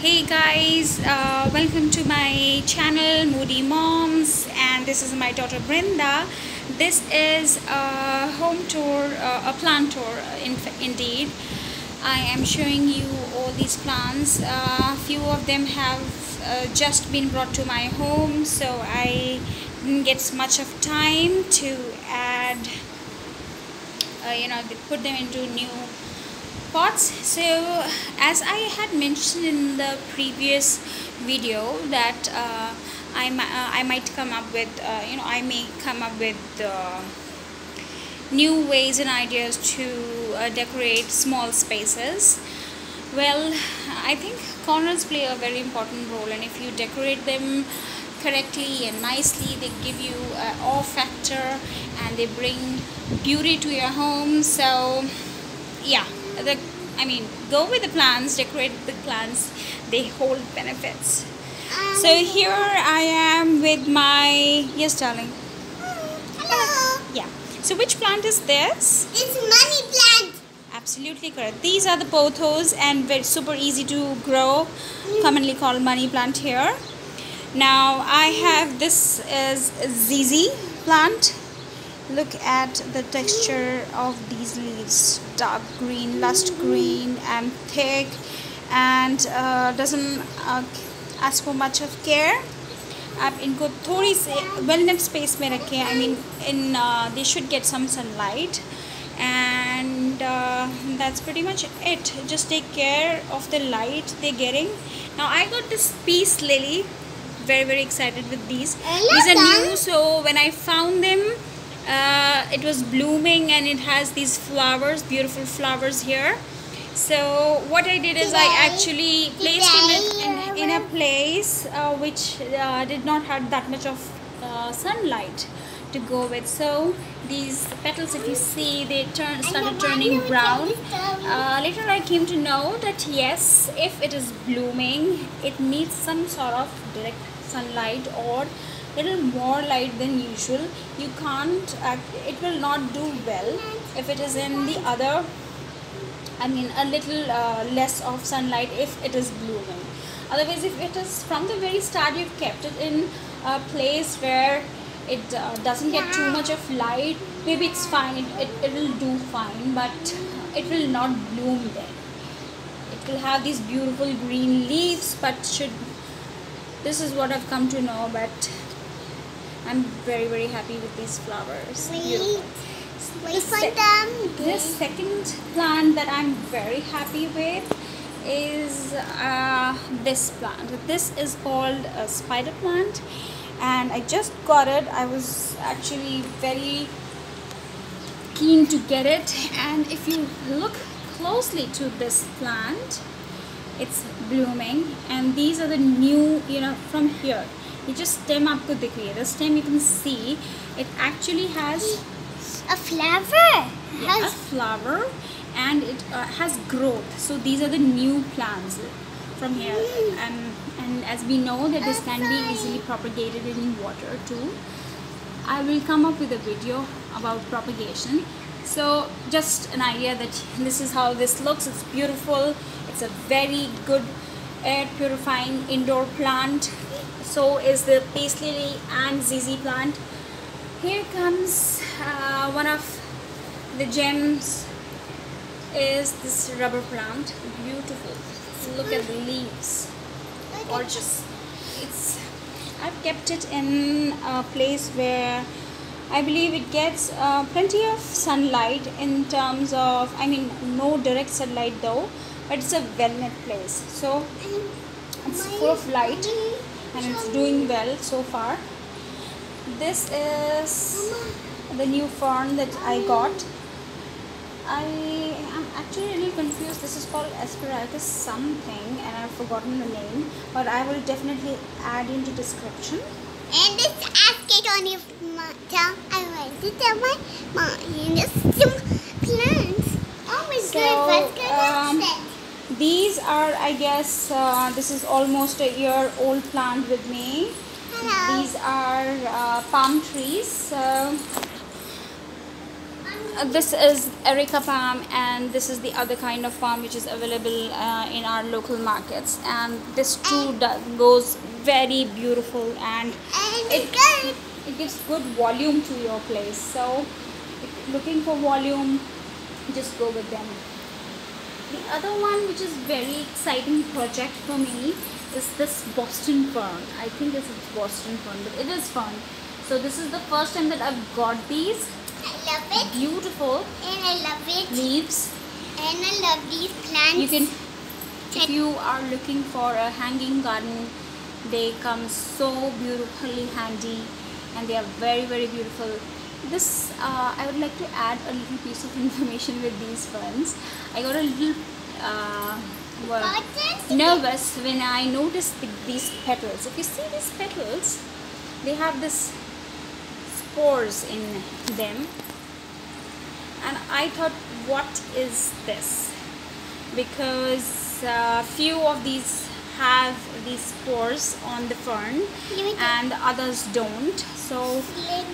Hey guys, welcome to my channel Moody Moms, and this is my daughter Brinda. This is a home tour, a plant tour indeed. I am showing you all these plants. Few of them have just been brought to my home, so I didn't get much of time to add, put them into new pots. So as I had mentioned in the previous video that I might come up with I may come up with new ways and ideas to decorate small spaces. Well, I think corners play a very important role, and if you decorate them correctly and nicely, they give you an awe factor and they bring beauty to your home. So yeah, go with the plants, decorate the plants, they hold benefits. So here I am with my, yes darling. Hello. Yeah, so which plant is this? It's money plant. Absolutely correct. These are the pothos and very super easy to grow, commonly called money plant here. Now I have, this is a ZZ plant. Look at the texture of these leaves, dark green, lust green and thick, and doesn't ask for much of care. आप इनको थोड़ी सी वेलनेट space में रखें. I mean, they should get some sunlight, and that's pretty much it. Just take care of the light they're getting. Now I got this peace lily. Very excited with these. These are new, so when I found them, it was blooming and it has these flowers, beautiful flowers here. So what I did is I actually placed it in a place which did not have that much of sunlight to go with. So these petals, if you see, they started turning brown. Later I came to know that yes, if it is blooming, it needs some sort of direct sunlight or little more light than usual. You can't it will not do well if it is in the other, a little less of sunlight if it is blooming. Otherwise, if it is from the very start, you've kept it in a place where it doesn't get too much of light, maybe it's fine, it will do fine, but it will not bloom then. It will have these beautiful green leaves, but this is what I've come to know. But I'm very happy with these flowers. Beautiful. This second plant that I'm very happy with is this plant. This is called a spider plant, and I just got it. I was actually very keen to get it, and if you look closely to this plant, it's blooming, and these are the new, from here you just stem आपको दिख रही है, the stem you can see it actually has a flower. A flower, and it has growth. So these are the new plants from here, and as we know that this can be easily propagated in water too. I will come up with a video about propagation. So just an idea that this is how this looks. It's beautiful. It's a very good air purifying indoor plant. So is the peace lily and ZZ plant. Here comes one of the gems, is this rubber plant. Beautiful. Look at the leaves. Gorgeous. I've kept it in a place where I believe it gets plenty of sunlight, in terms of, no direct sunlight though, but it's a well-lit place, so it's full of light and it's doing well so far. This is the new fern that I got. I am actually a little confused. This is called asparagus something, and I've forgotten the name, but I will definitely add into description. And this basket on your mother, I went to tell my mom, some plants. Oh my God, these are, I guess, this is almost a year old plant with me. Hello. These are palm trees. this is Erica palm, and this is the other kind of palm which is available in our local markets, and this too goes very beautiful, and it gives good volume to your place. So if you're looking for volume, just go with them. The other one which is very exciting project for me is this Boston fern. I think this is Boston fern, but it is fern. So this is the first time that I've got these. I love it. Beautiful. And I love it. Leaves. And I love these plants. You can, if you are looking for a hanging garden, they come so beautifully handy, and they are very, very beautiful. This I would like to add a little piece of information with these ferns. I got a little nervous when I noticed these petals. If you see these petals, they have this spores in them, and I thought, what is this? Because few of these have these spores on the fern and the others don't. So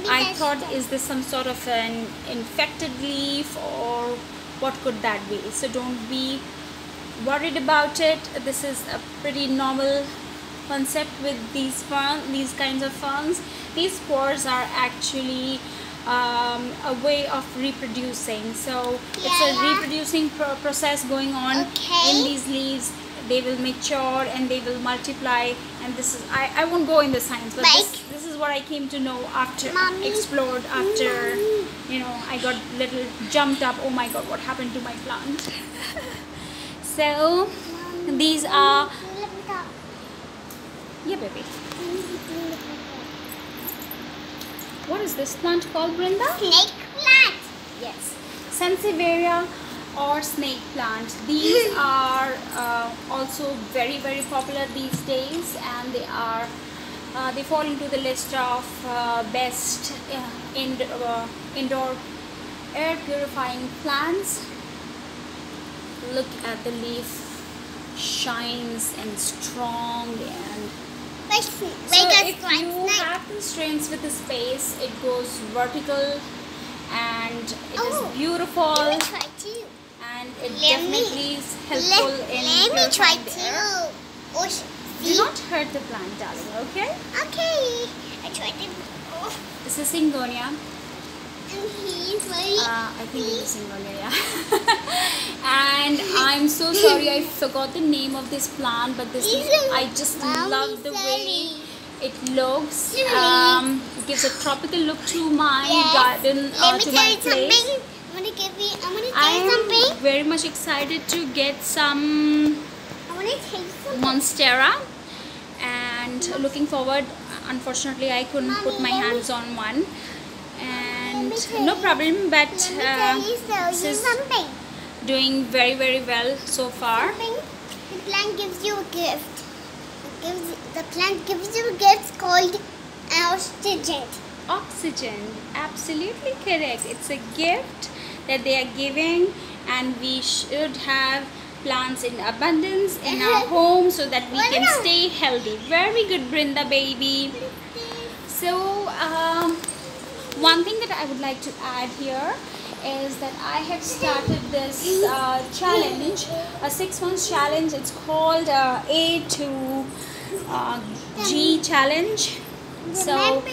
I thought, is this some sort of an infected leaf, or what could that be? So don't be worried about it. This is a pretty normal concept with these kinds of ferns. These spores are actually a way of reproducing. So it's a reproducing process going on in these leaves. They will mature and they will multiply, and this is, I won't go in the science, but this is what I came to know after explored, after you know, I got little jumped up. Oh my god, what happened to my plant? So these are, yeah baby, what is this plant called, Brinda? Snake plant. Yes, Sansevieria or snake plant. These are also very, very popular these days, and they are they fall into the list of best indoor air purifying plants. Look at the leaf, shines and strong, and so if you have constraints with the space, it goes vertical, and it is beautiful. Let me try too. And it definitely is helpful in Let me try air. too. Do not hurt the plant, darling, okay? Okay. I tried it. This is Syngonia. And he's very... I think it is Syngonia, yeah. And I'm so sorry I forgot the name of this plant, but this I just love the way it looks. It gives a tropical look to my garden, to my place. I'm gonna tell you something. I'm very much excited to get some Monstera, and looking forward. Unfortunately, I couldn't put my hands on one, and no problem. But this is doing very, very well so far. The plant gives you a gift. The plant gives you a gift called oxygen. Oxygen, absolutely correct. It's a gift that they are giving, and we should have plants in abundance in our home so that we can stay healthy. Very good, Brinda baby. So one thing that I would like to add here is that I have started this challenge, a 6 months challenge. It's called A to G challenge. So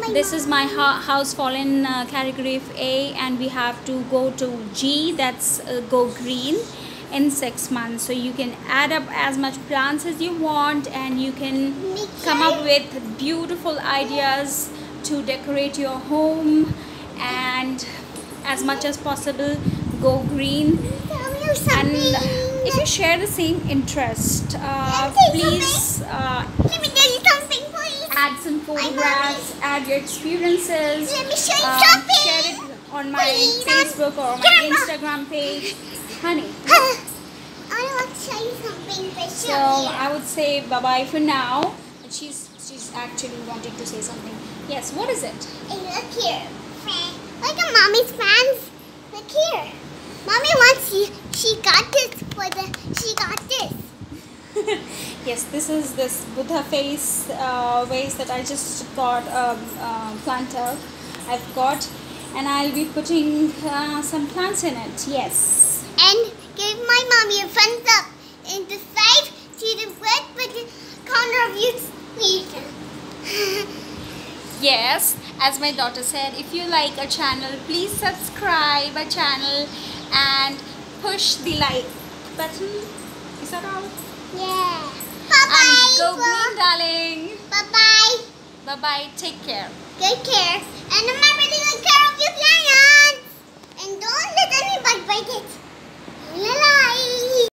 this is my house fallen category of A, and we have to go to G, that's go green, in 6 months. So you can add up as much plants as you want, and you can come up with beautiful ideas to decorate your home, and as much as possible go green. And if you share the same interest, please add some photographs, add your experiences, share it on my Facebook or my Instagram page. Honey, I want to show you something special. so I would say bye-bye for now. She's actually wanting to say something. Yes, what is it? Hey, look here. Look at Mommy's fans. Look here. Mommy wants she got this she got this. Yes, this is this Buddha face vase that I just got planter. I've got, and I'll be putting some plants in it. Yes. And give my mommy a thumbs up and subscribe to the red button corner of your screen. Yes, as my daughter said, if you like our channel, please subscribe our channel and push the like button. Is that all? Yeah. Bye-bye. And go green, darling. Bye-bye. Bye-bye. Take care. Take care. And